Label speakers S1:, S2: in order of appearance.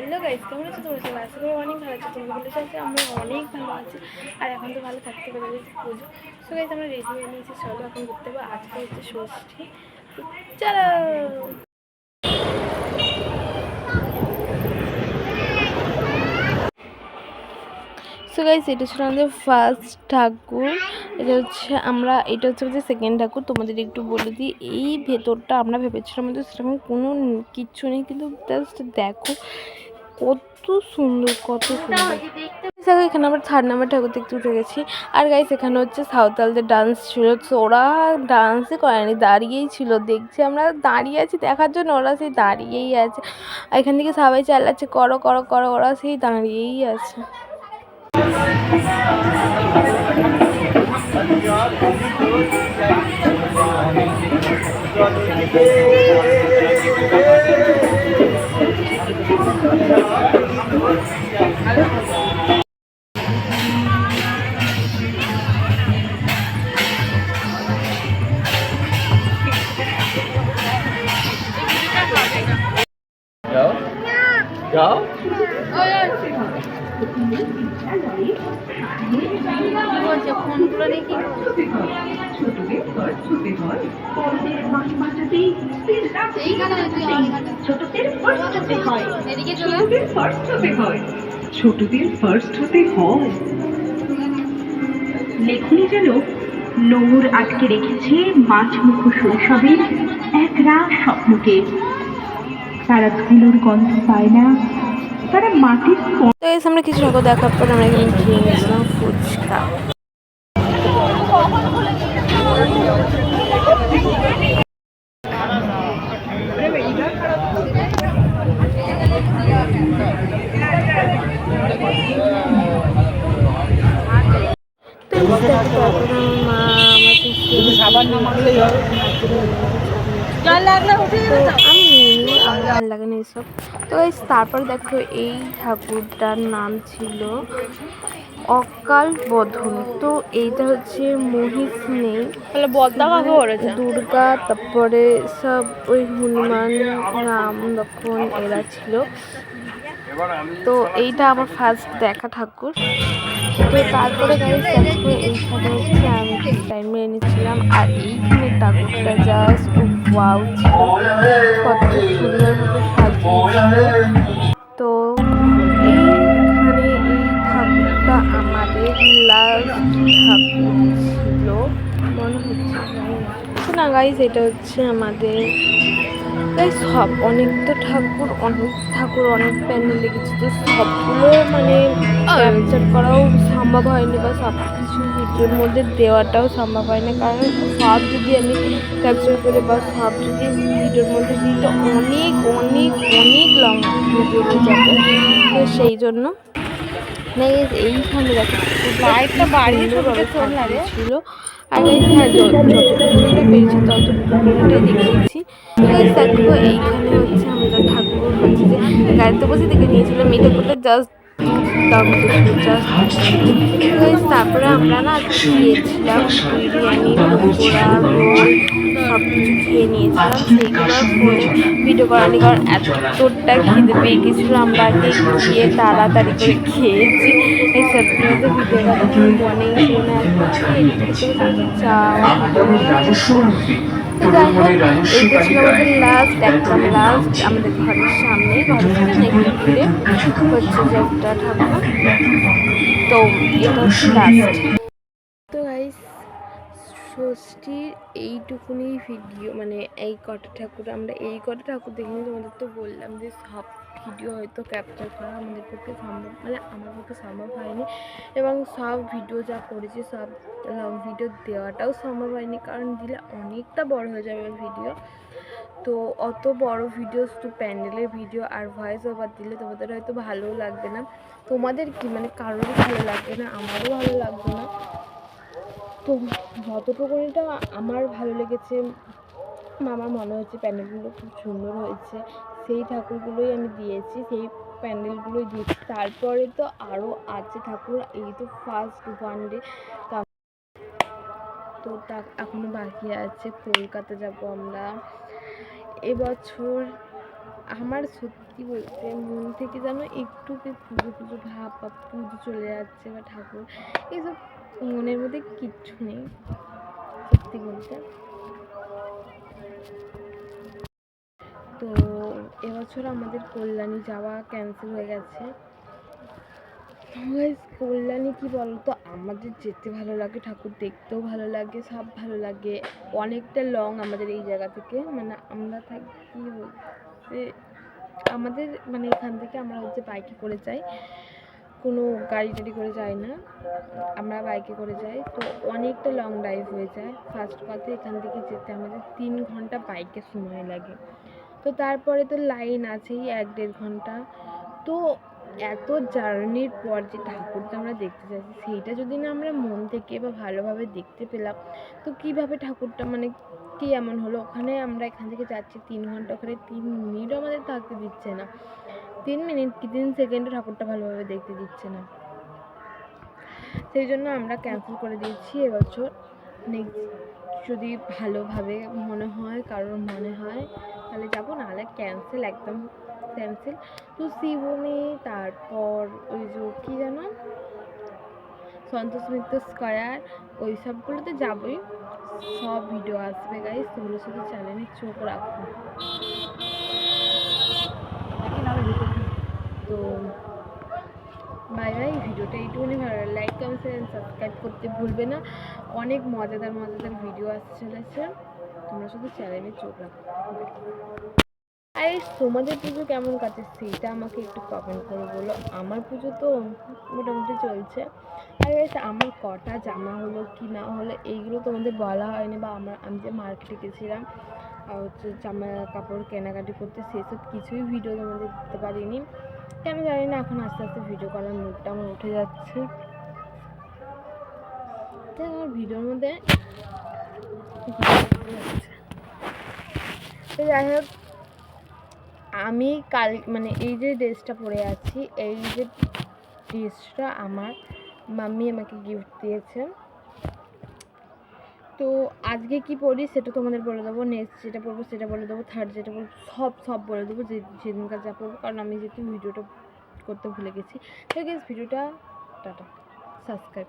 S1: Hello guys, কেমন আছো তোমরা সবাই? আশা করি অনেক ভালো আছো। তোমরা বলে চাচ্ছি আমরা অনেক ভালো আছি। আর এখন তো ভালো থাকতে পারে পুজো। সো গাইস, আমরা রেডি হয়ে নিয়েছি, চলো এখন ঘুরতে যাবো। আজকে হচ্ছে ষষ্ঠী, চলো। সো গাইস, এটা ছিল আমাদের ফার্স্ট ঠাকুর। এটা হচ্ছে আমাদের সেকেন্ড ঠাকুর। তোমাদের একটু বলে দিই, এই ভেতরটা আমরা ভেবেছিলাম আমাদের সেরকম কোনো কিচ্ছু নেই, কিন্তু জাস্ট দেখো কত সুন্দর, কত সুন্দর। এখানে আমরা থার্ড নাম্বার ঠাকুর দেখতে উঠে গেছি। আর গাইস, এখানে হচ্ছে সাঁওতালদের ডান্স ছিল। তো ওরা ডান্সই করেনি, দাঁড়িয়েই ছিল। দেখছি আমরা দাঁড়িয়ে আছি দেখার জন্য, ওরা সেই দাঁড়িয়েই আছে। এখান থেকে সবাই চালাচ্ছে করো করো করো, ওরা সেই দাঁড়িয়েই আছে।
S2: যাও
S3: ছোটদের ফার্স্ট হতে হয়। লেখনি যেন নোংর আটকে রেখেছে মাঝমুখ শৈশবের এক রাত স্বপ্নকে। তারা ধুলোর গন্ধ পায় না, তারা মাটির।
S1: তো আমরা কিছু ঠাকুর দেখার পর আমরা এখানে খেয়ে নিয়েছিলাম ফুচকা। আমার লাগে না এইসব। তো তারপর দেখো, এই ঠাকুরটার নাম ছিল অকাল বোধন। তো এইটা হচ্ছে মহিষ নেই, দুর্গা, তারপরে সব ওই হনুমান, রাম, লক্ষ্মণ এরা ছিল। তো এইটা আমার ফার্স্ট দেখা ঠাকুর। তো তারপরে এইখানে হচ্ছে আমি টাইম মেরে নিচ্ছিলাম। আর এইখানে ঠাকুরটা জাস্ট ওয়াও ছিল, কত সুন্দরভাবে সাজিয়েছিল। তো এইখানে এই ঠাকুরটা আমাদের লাস্ট ঠাকুর ছিল মনে হচ্ছে না গাইজ। এটা হচ্ছে আমাদের সব অনেক ঠাকুর অনেক প্যান্ডেল লেগেছে। তো সবগুলো মানে ক্যাপচার করাও সম্ভব হয়নি, বা সব কিছু ভিডিওর মধ্যে দেওয়াটাও সম্ভব হয়নি। কারণ সব যদি আমি ক্যাপচার করে বা সব যদি ভিডিওর মধ্যে দিই তো অনেক অনেক অনেক লং ভিডিও হয়ে যাবে। তো সেই জন্য এইখানে দেখো লাইটটা বাড়িয়ে ছিল। আর যতটুকুটা পেরেছি ততটুকুটাই দেখিয়েছি। দেখো এইখানে হচ্ছে আমরা ঠাকুর হচ্ছে যে গাড়িতে বসে দেখে নিয়েছিলাম। এই ঠাকুরটা জাস্ট তারপরে আমরা না খেয়েছিলাম বিরিয়ানি, পকোড়া, রোল, সব কিছু খেয়ে নিয়েছিলাম। সেইগুলো ভিডিও করানি, কারণ এতটা খিদে পেয়ে গেছিলো। আমরা আগে গিয়ে তাড়াতাড়ি করে খেয়েছি। এই সবগুলো তো ভিডিও করাতে মনেই ছিল না। তো যাই হোক, এইটা ছিল আমাদের লাস্ট, একদম লাস্ট আমাদের ঘরের সামনে, ঘরের সামনে একটু দূরে হচ্ছে যে একটা ঠাকুর। তো এটা হচ্ছে লাস্ট। তো গাইস, ষষ্ঠীর এইটুকুনি ভিডিও, মানে এই কটা ঠাকুর দেখিনি। তোমাদের তো বললাম যে সব ভিডিও হয়তো ক্যাপচার করা আমাদের পক্ষে সম্ভব, মানে আমার পক্ষে সম্ভব হয়নি। এবং সব ভিডিও যা করেছি সব লং ভিডিও দেওয়াটাও সম্ভব হয়নি, কারণ দিলে অনেকটা বড় হয়ে যাবে ভিডিও। তো অত বড় ভিডিও শুধু প্যান্ডেলের ভিডিও আর ভয়েস ওভার দিলে তোমাদের হয়তো ভালোও লাগবে না। তোমাদের কি মানে কারোরই ভালো লাগবে না, আমারও ভালো লাগবে না। তো যতটুকুনিটা আমার ভালো লেগেছে, আমার মনে হচ্ছে প্যান্ডেলগুলো খুব সুন্দর হয়েছে, সেই ঠাকুরগুলোই আমি দিয়েছি, সেই প্যান্ডেলগুলোই দিয়েছি। তারপরে তো আরও আছে ঠাকুর, এই তো ফার্স্ট ওয়ান ডে। তো তা এখনও বাকি আছে। কলকাতা যাব আমরা এবছর আমার সত্যি বলতে মন থেকে যেন একটু পুজো পুজো ভাব বা পুজো চলে যাচ্ছে বা ঠাকুর এইসব মনের মধ্যে কিচ্ছু নেই সত্যি বলতে। তো এবছর আমাদের কল্যাণী যাওয়া ক্যান্সেল হয়ে গেছে। কল্যাণী কি বলতো, আমাদের যেতে ভালো লাগে, ঠাকুর দেখতেও ভালো লাগে, সব ভালো লাগে। অনেকটা লং আমাদের এই জায়গা থেকে, মানে আমরা থাকি বলতে আমাদের মানে এখান থেকে আমরা হচ্ছে বাইকে করে যাই, কোনো গাড়ি টাড়ি করে যাই না, আমরা বাইকে করে যাই। তো অনেকটা লং ড্রাইভ হয়ে যায়। ফার্স্ট কথা এখান থেকে যেতে আমাদের 3 ঘন্টা বাইকে সময় লাগে। তো তারপরে তো লাইন আছেই 1-1.5 ঘন্টা। তো এত জার্নির পর যে ঠাকুরটা আমরা দেখতে চাইছি সেইটা যদি না আমরা মন থেকে বা ভালোভাবে দেখতে পেলাম, তো কীভাবে ঠাকুরটা মানে কী এমন হলো, ওখানে আমরা এখান থেকে যাচ্ছি 3 ঘন্টা, ওখানে 3 মিনিটও আমাদের থাকতে দিচ্ছে না, 3 মিনিট কি 3 সেকেন্ডও ঠাকুরটা ভালোভাবে দেখতে দিচ্ছে না। সেই জন্য আমরা ক্যান্সেল করে দিয়েছি এবছর। নেক্সট যদি ভালোভাবে মনে হয়, কারোর মনে হয় তাহলে যাবো, নাহলে ক্যান্সেল, একদম ক্যান্সেল। তো শিবনী, তারপর ওই যে কী জানো সন্তোষ মিত্র স্কয়ার, ওই সবগুলোতে যাবোই, সব ভিডিও আসবে গাইস, তোমরা শুধু চ্যানেলে চোখ রাখো। তো বাই বাই। ভিডিওটা এইটুকুনি ভালো লাগে, লাইক কমেন্ট শেয়ার সাবস্ক্রাইব করতে ভুলবে না। অনেক মজাদার মজাদার ভিডিও আসতে চলেছে, তোমরা শুধু চ্যানেলে চোখ রাখো। আর তোমাদের পুজো কেমন কাটে সেইটা আমাকে একটু কমেন্ট করে বলো। আমার পুজো তো মোটামুটি চলছে। আর আমার কটা জামা হলো কি না হলো এইগুলো তোমাদের বলা হয়নি, বা আমি যে মার্কেটে গেছিলাম আর হচ্ছে জামা কাপড় কেনাকাটি করতে, সেসব কিছুই ভিডিও তোমাদের দিতে পারিনি, কেন জানি না। এখন আস্তে আস্তে ভিডিও করার মুডটা আমার উঠে যাচ্ছে। আমার ভিডিওর মধ্যে যাই হোক, আমি কাল মানে এই যে ড্রেসটা পরে আছি, এই যে ড্রেসটা আমার মাম্মি আমাকে গিফট দিয়েছে। তো আজকে কি পরি সেটা তোমাদের বলে দেবো, নেক্সট যেটা পরবো সেটা বলে দেবো, থার্ড যেটা বলবো সব বলে দেবো, যেদিনকার যা পরবো, কারণ আমি যেহেতু ভিডিওটা করতে ভুলে গেছি। তো ভিডিওটা টাটা, সাবস্ক্রাইব।